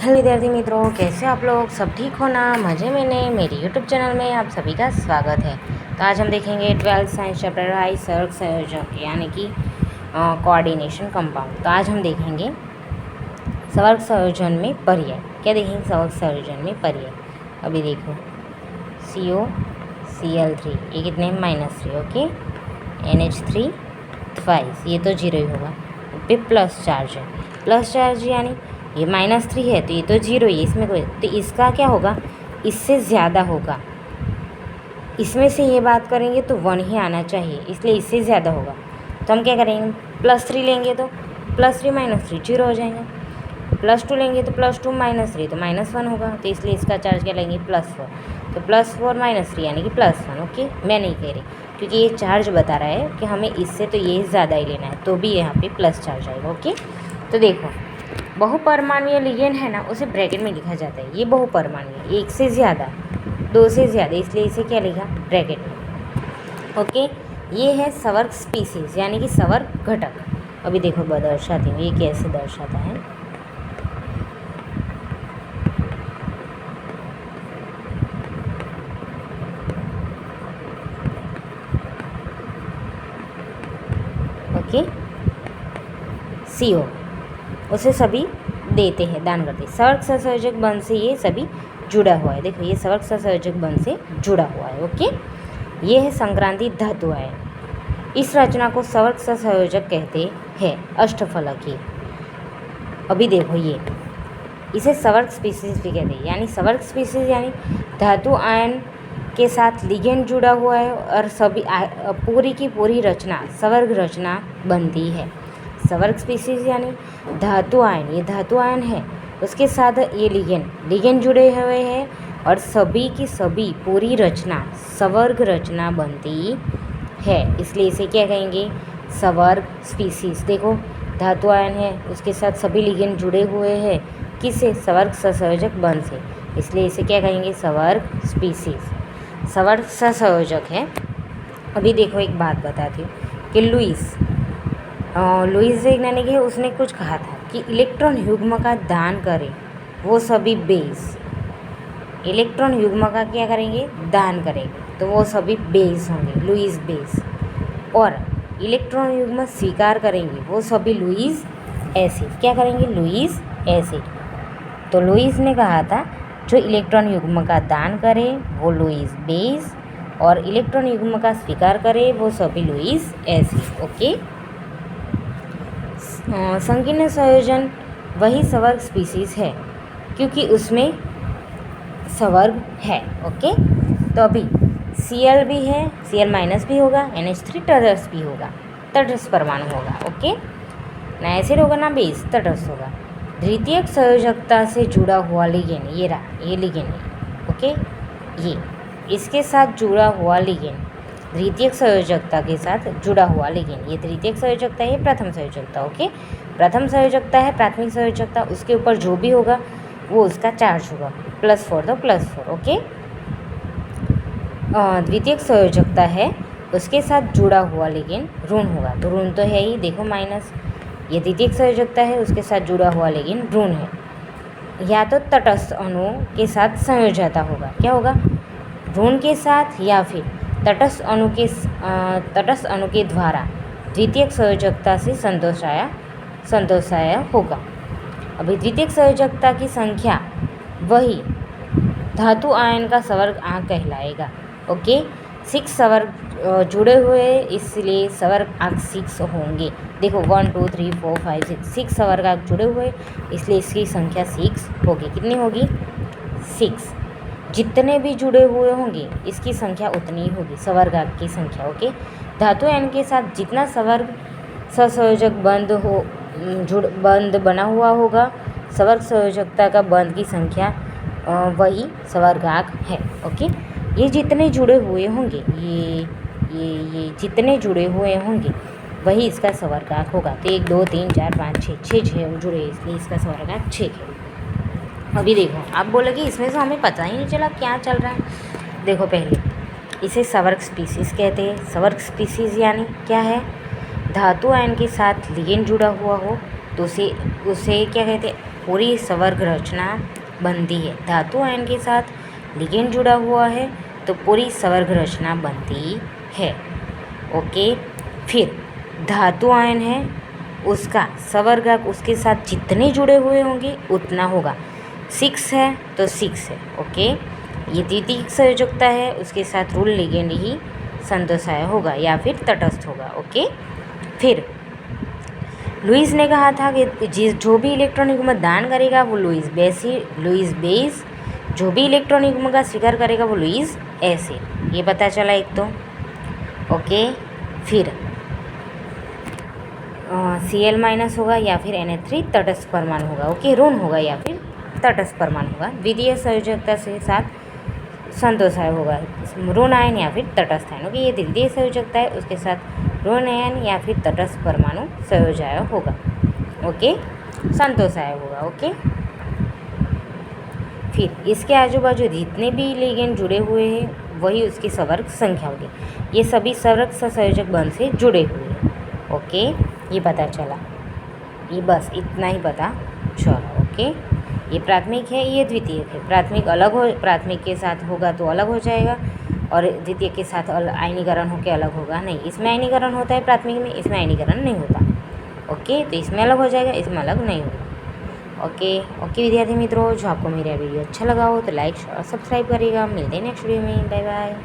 Hello विद्यार्थी मित्रों, कैसे आप लोग? सब ठीक हो ना? मज़े में ने? मेरे यूट्यूब चैनल में आप सभी का स्वागत है। तो आज हम देखेंगे 12th साइंस चैप्टर आई सड़क संयोजक यानी कि कोऑर्डिनेशन कंपाउंड। तो आज हम देखेंगे सवर्ग संयोजन में पर्याय। क्या देखेंगे? सवर्ग संयोजन में पर्याय। अभी देखो COCl3 ये कितने -3, ओके। NH3 ट्वाइस, ये तो 0 ही होगा। पे प्लस चार्ज है, प्लस चार्ज यानी ये -3 है तो ये तो 0 ही है, इसमें कोई, तो इसका क्या होगा? इससे ज़्यादा होगा। इसमें से ये बात करेंगे तो 1 ही आना चाहिए, इसलिए इससे ज़्यादा होगा। तो हम क्या करेंगे? +3 लेंगे तो +3 -3 0 हो जाएगा। +2 लेंगे तो +2 -3 तो -1 होगा। तो इसलिए इसका चार्ज क्या लेंगे? +4। तो +4 -3 यानी कि +1, ओके। मैं नहीं कह रही क्योंकि ये चार्ज बता रहा है कि हमें इससे तो ये ज़्यादा ही लेना है, तो भी यहाँ पे प्लस चार्ज आएगा, ओके। तो देखो बहुपरमाणुय लिगेंड है ना, उसे ब्रैकेट में लिखा जाता है। ये बहुपरमाणुय, 1 से ज़्यादा, 2 से ज़्यादा, इसलिए इसे क्या लिखा? ब्रैकेट में, ओके। ये है सवर्ग स्पीसीज यानी कि सवर्ग घटक। अभी देखो दर्शाती हूँ ये कैसे दर्शाता है। ओके, CO उसे सभी देते हैं, दान करते हैं। सवर्ग सहसंयोजक बंध से ये सभी जुड़ा हुआ है। देखो ये सवर्ग सहसंयोजक बंध से जुड़ा हुआ है, ओके। ये है संक्रांति धातु आयन। इस रचना को सवर्ग सहसंयोजक कहते हैं, अष्टफलकीय। अभी देखो ये इसे सवर्ग स्पीसीज भी कहते हैं, यानी सवर्ग स्पीसीज यानी धातु आयन के साथ लिगेंड जुड़ा हुआ है और सभी पूरी की पूरी रचना सवर्ग रचना बनती है। सवर्ग स्पीसीज यानी धातु आयन, ये धातु आयन है, उसके साथ ये लिगेंड जुड़े हुए हैं और सभी की सभी पूरी रचना सवर्ग रचना बनती है, इसलिए इसे क्या कहेंगे? सवर्ग स्पीसीज। देखो धातु आयन है, उसके साथ सभी लिगेंड जुड़े हुए हैं, किससे? सवर्ग सहसंयोजक बंध से, इसलिए इसे क्या कहेंगे? सवर्ग स्पीसीज, सवर्ग सहसंयोजक है। अभी देखो एक बात बताती हूँ कि लुईस वैज्ञानिक है, उसने कुछ कहा था कि इलेक्ट्रॉन युग्म का दान करें वो सभी बेस, इलेक्ट्रॉन युग्म का क्या करेंगे? दान करेंगे तो वो सभी बेस होंगे, लुईस बेस। और इलेक्ट्रॉन युग्म स्वीकार करेंगे वो सभी लुईस एसिड। क्या करेंगे? Lewis acid. तो लुईस ने कहा था जो इलेक्ट्रॉन युग्म का दान करे वो लुईस बेस और इलेक्ट्रॉन युग्म का स्वीकार करे वो सभी लुईस एसिड, ओके। संकीर्ण संयोजन वही सवर्ग स्पीसीज है क्योंकि उसमें सवर्ग है, ओके। तो अभी Cl भी है, Cl- भी होगा, NH3 तटस्थ भी होगा, तटस्थ परमाणु होगा, ओके। ना एसिड होगा ना बेस, तटस्थ होगा। द्वितीयक संयोजकता से जुड़ा हुआ लिगेंड, ये रहा, ये लिगेंड है, ओके। ये इसके साथ जुड़ा हुआ लिगेंड, द्वितीयक संयोजकता के साथ जुड़ा हुआ लिगेंड, ये द्वितीयक संयोजकता है, ये प्रथम संयोजकता, ओके। प्रथम संयोजकता है प्राथमिक संयोजकता, उसके ऊपर जो भी होगा वो उसका चार्ज होगा, +4 तो +4, ओके। द्वितीयक संयोजकता है, उसके साथ जुड़ा हुआ लिगेंड ऋण होगा, तो ऋण तो है ही, देखो माइनस। ये द्वितीयक संयोजकता है, उसके साथ जुड़ा हुआ लिगेंड ऋण है। या तो तटस्थ अणुओं के साथ संयोजकता होगा, क्या होगा? ऋण के साथ, या फिर तटस्थ अणु के द्वारा द्वितीयक संयोजकता से संतोषाया होगा। अभी द्वितीयक संयोजकता की संख्या वही धातु आयन का सवर्ग आंक कहलाएगा, ओके। 6 सवर्ग जुड़े हुए इसलिए सवर्ग आंक 6 होंगे। देखो 1 2 3 4 5 6 सवर्ग आंक जुड़े हुए इसलिए इसकी संख्या 6 होगी। कितनी होगी? 6। जितने भी जुड़े हुए होंगे इसकी संख्या उतनी ही होगी, सवर्ग आंक की संख्या, ओके। धातु आयन के साथ जितना सवर्ग सहसंयोजक बंध बना हुआ होगा, सवर्ग संयोजकता का बंध की संख्या वही सवर्गांक है, ओके। ये जितने जुड़े हुए होंगे, ये जितने जुड़े हुए होंगे वही इसका सवर्गांक होगा। तो 1 2 3 4 5 6 जुड़े, इसलिए इसका सवर्गांक 6 है। अभी देखो आप बोलोगे इसमें से हमें पता ही नहीं चला क्या चल रहा है। देखो पहले इसे सवर्ग स्पीसीज कहते हैं। सवर्ग स्पीसीज यानी क्या है? धातु आयन के साथ लिगेंड जुड़ा हुआ हो तो उसे क्या कहते हैं? पूरी संवर्ग रचना बनती है। धातु आयन के साथ लिगेंड जुड़ा हुआ है तो पूरी संवर्ग रचना बनती है। ओके, फिर धातु आयन है उसका संवर्गांक उसके साथ जितने जुड़े हुए होंगे उतना होगा। 6 है तो 6 है। ओके, ये द्वितीयक संयोजकता है, उसके साथ रूल लिगेंड ही संतोषाय होगा या फिर तटस्थ होगा। ओके, फिर लुईस ने कहा था कि जो भी इलेक्ट्रॉन युग्म दान करेगा वो लुईस बेस, जो भी इलेक्ट्रॉन युग्म का स्वीकार करेगा वो लुईस एसिड। ये पता चला एक तो। ओके, फिर Cl- होगा या फिर Na3 तटस्थ परमाणु होगा। ओके, ऋण होगा या फिर तटस्थ परमाणु होगा। द्वितीय संयोजकता से साथ संतोषाय होगा, ऋण आयन या फिर तटस्थ आयन। ओके, ये द्वितीय संयोजकता है, उसके साथ ऋण आयन या फिर तटस्थ परमाणु संयोजाय होगा। ओके, संतोषाय होगा। ओके, फिर इसके आजू बाजू जितने भी लिगेंड जुड़े हुए हैं वही उसकी संवर्ग संख्या होगी। ये सभी संवर्ग सहसंयोजक बंध से जुड़े हुए हैं। ओके, ये पता चला, ये बस इतना ही पता चला। ओके, ये प्राथमिक है, ये द्वितीयक है। प्राथमिक के साथ होगा तो अलग हो जाएगा और द्वितीय के साथ आयनीकरण होकर अलग होगा नहीं। इसमें आयनीकरण होता है प्राथमिक में, इसमें आयनीकरण नहीं होता। ओके, तो इसमें अलग हो जाएगा, इसमें अलग नहीं होगा। ओके विद्यार्थी मित्रों, जो आपको मेरा वीडियो अच्छा लगा हो तो लाइक और सब्सक्राइब करिएगा। मिलते हैं नेक्स्ट वीडियो में। Bye bye.